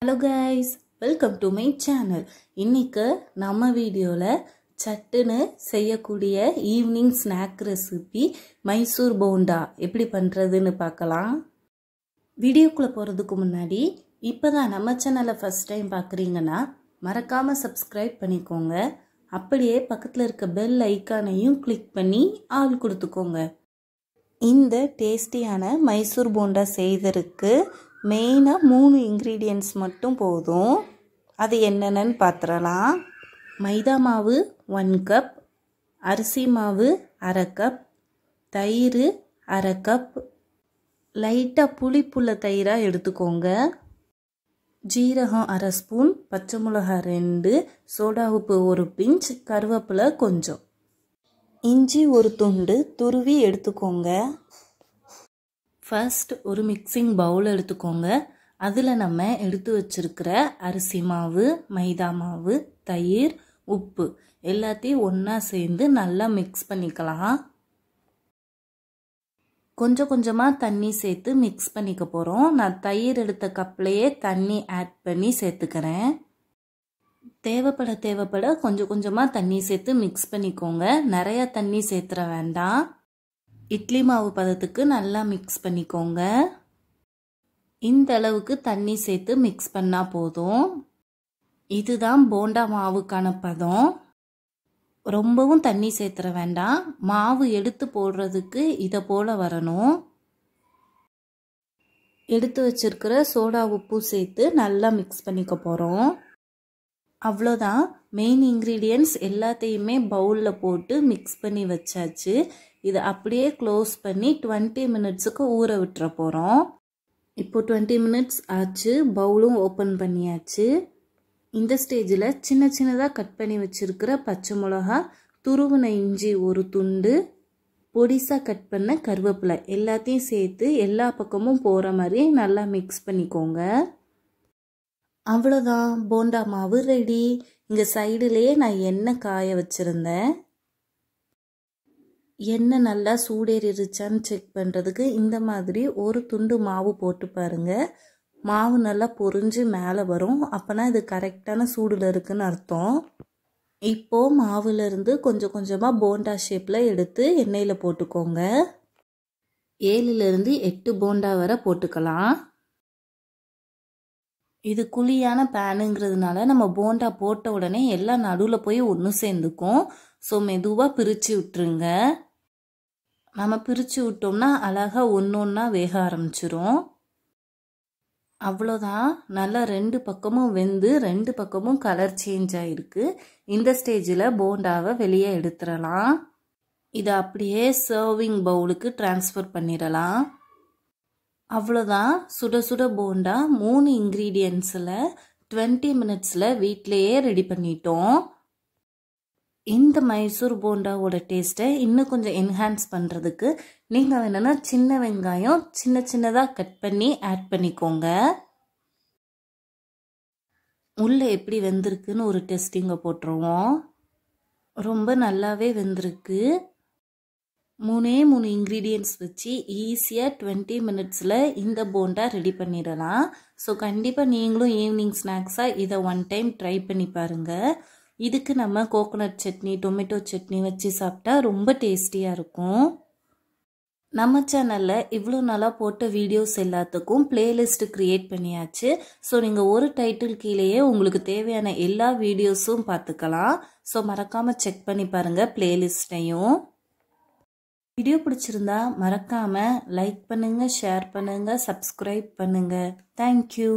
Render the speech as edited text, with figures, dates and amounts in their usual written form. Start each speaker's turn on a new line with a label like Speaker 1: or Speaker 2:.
Speaker 1: Hello guys, welcome to my channel. இன்னைக்கு நம்ம வீடியோல சட்டுன்னு செய்யக்கூடிய evening snack recipe Mysore bonda எப்படி பண்றதுன்னு பார்க்கலாம். வீடியோக்குள்ள போறதுக்கு முன்னாடி இப்பதான் நம்ம சேனலை ஃபர்ஸ்ட் டைம் பார்க்கறீங்கன்னா மறக்காம சப்ஸ்கிரைப் பண்ணிக்கோங்க. அப்படியே பக்கத்துல இருக்க பெல் ஐகானையும் கிளிக் பண்ணி ஆல் கொடுத்துக்கோங்க. இந்த டேஸ்டியான மைசூர் போண்டா செய்ததற்கு மெயினா 3 இன்கிரிடியன்ட்ஸ் மட்டும் போதும். அது என்னென்னு பார்த்துறலாம். மைதா மாவு 1 கப், அரிசி மாவு 1/2 கப், தயிர் 1/2 கப், லைட்டாக புளிப்புள்ள தயிராக எடுத்துக்கோங்க. ஜீரகம் 1/2 ஸ்பூன், பச்சை மிளகாய் 2, சோடா உப்பு 1 பிஞ்ச், கருவேப்பிலை கொஞ்சம், இஞ்சி 1 துண்டு துருவி எடுத்துக்கோங்க. ஃபர்ஸ்ட் ஒரு மிக்சிங் பவுல் எடுத்துக்கோங்க. அதில் நம்ம எடுத்து வச்சிருக்கிற அரிசி மாவு, மைதா மாவு, தயிர், உப்பு எல்லாத்தையும் ஒன்றா சேர்ந்து நல்லா மிக்ஸ் பண்ணிக்கலாம். கொஞ்சம் கொஞ்சமாக தண்ணி சேர்த்து மிக்ஸ் பண்ணிக்க போகிறோம். நான் தயிர் எடுத்த கப்லேயே தண்ணி ஆட் பண்ணி சேர்த்துக்கிறேன். தேவைப்பட கொஞ்சம் கொஞ்சமாக தண்ணி சேர்த்து மிக்ஸ் பண்ணிக்கோங்க. நிறையா தண்ணி சேர்த்துற வேண்டாம். இட்லி மாவு பதத்துக்கு நல்லா மிக்ஸ் பண்ணிக்கோங்க. இந்த அளவுக்கு தண்ணி சேர்த்து மிக்ஸ் பண்ணால் போதும். இதுதான் போண்டா மாவுக்கான பதம். ரொம்பவும் தண்ணி சேர்த்துற வேண்டாம். மாவு எடுத்து போடுறதுக்கு இதை போல் வரணும். எடுத்து வச்சிருக்கிற சோடா உப்பு சேர்த்து நல்லா மிக்ஸ் பண்ணிக்க போகிறோம். அவ்வளோதான். மெயின் இன்க்ரீடியன்ட்ஸ் எல்லாத்தையுமே பவுலில் போட்டு மிக்ஸ் பண்ணி வச்சாச்சு. இதை அப்படியே க்ளோஸ் பண்ணி 20 மினிட்ஸுக்கு ஊற விட்டுற போகிறோம். இப்போ 20 மினிட்ஸ் ஆச்சு. பவுலும் ஓப்பன் பண்ணியாச்சு. இந்த ஸ்டேஜில் சின்ன சின்னதாக கட் பண்ணி வச்சுருக்கிற பச்சை மிளகா, துருவின இஞ்சி 1 துண்டு, பொடிசாக கட் பண்ண கருவேப்பிலை எல்லாத்தையும் சேர்த்து எல்லா பக்கமும் போகிற மாதிரி நல்லா மிக்ஸ் பண்ணிக்கோங்க. அவ்வளோதான், போண்டா மாவு ரெடி. இங்கே சைடுலேயே நான் எண்ணெய் காய வச்சுருந்தேன். எண்ணெய் நல்லா சூடேறிடுச்சான்னு செக் பண்ணுறதுக்கு இந்த மாதிரி ஒரு துண்டு மாவு போட்டு பாருங்கள். மாவு நல்லா பொரிஞ்சு மேலே வரும். அப்போனா இது கரெக்டான சூடில் இருக்குன்னு அர்த்தம். இப்போது மாவுலேருந்து கொஞ்சம் கொஞ்சமாக போண்டா ஷேப்பில் எடுத்து எண்ணெயில் போட்டுக்கோங்க. 7லேருந்து 8 போண்டா வரை போட்டுக்கலாம். இது குழியான பேனுங்கிறதுனால நம்ம போண்டா போட்ட உடனே எல்லாம் நடுவில் போய் ஒன்று சேர்ந்துக்கும். ஸோ மெதுவாக பிரித்து விட்டுருங்க. நம்ம பிரித்து விட்டோம்னா அழகாக ஒன்று ஒன்றா வேக ஆரம்பிச்சிரும். அவ்வளோதான். நல்லா 2 பக்கமும் வெந்து 2 பக்கமும் கலர் சேஞ்ச் ஆகிருக்கு. இந்த ஸ்டேஜில் போண்டாவை வெளியே எடுத்துடலாம். இதை அப்படியே சர்விங் பவுலுக்கு ட்ரான்ஸ்ஃபர் பண்ணிடலாம். அவ்வளோதான். சுட சுட போண்டா 3 இன்க்ரீடியன்ட்ஸில் 20 மினிட்ஸில் வீட்டிலையே ரெடி பண்ணிட்டோம். இந்த மைசூர் போண்டாவோட டேஸ்ட்டை இன்னும் கொஞ்சம் என்ஹான்ஸ் பண்ணுறதுக்கு நீங்கள் வேணும்னா சின்ன வெங்காயம் சின்ன சின்னதாக கட் பண்ணி ஆட் பண்ணிக்கோங்க. உள்ளே எப்படி வெந்திருக்குன்னு ஒரு டெஸ்டிங்கை போட்டுருவோம். ரொம்ப நல்லாவே வெந்திருக்கு. 3 இன்க்ரீடியன்ட்ஸ் வச்சு ஈஸியாக 20 மினிட்ஸில் இந்த போண்டா ரெடி பண்ணிடலாம். ஸோ கண்டிப்பாக நீங்களும் ஈவினிங் ஸ்நாக்ஸாக இதை 1 டைம் ட்ரை பண்ணி பாருங்கள். இதுக்கு நம்ம கோகோனட் சட்னி, டொமேட்டோ சட்னி வச்சு சாப்பிட்டா ரொம்ப டேஸ்டியாக இருக்கும். நம்ம சேனலில் இவ்வளோ நாளாக போட்ட வீடியோஸ் எல்லாத்துக்கும் பிளேலிஸ்ட் க்ரியேட் பண்ணியாச்சு. ஸோ நீங்கள் ஒரு டைட்டில் கீழேயே உங்களுக்கு தேவையான எல்லா வீடியோஸும் பார்த்துக்கலாம். ஸோ மறக்காமல் செக் பண்ணி பாருங்கள் பிளேலிஸ்ட்டையும். வீடியோ பிடிச்சிருந்தா மறக்காமல் லைக் பண்ணுங்கள், ஷேர் பண்ணுங்கள், சப்ஸ்கிரைப் பண்ணுங்கள். தேங்க்யூ.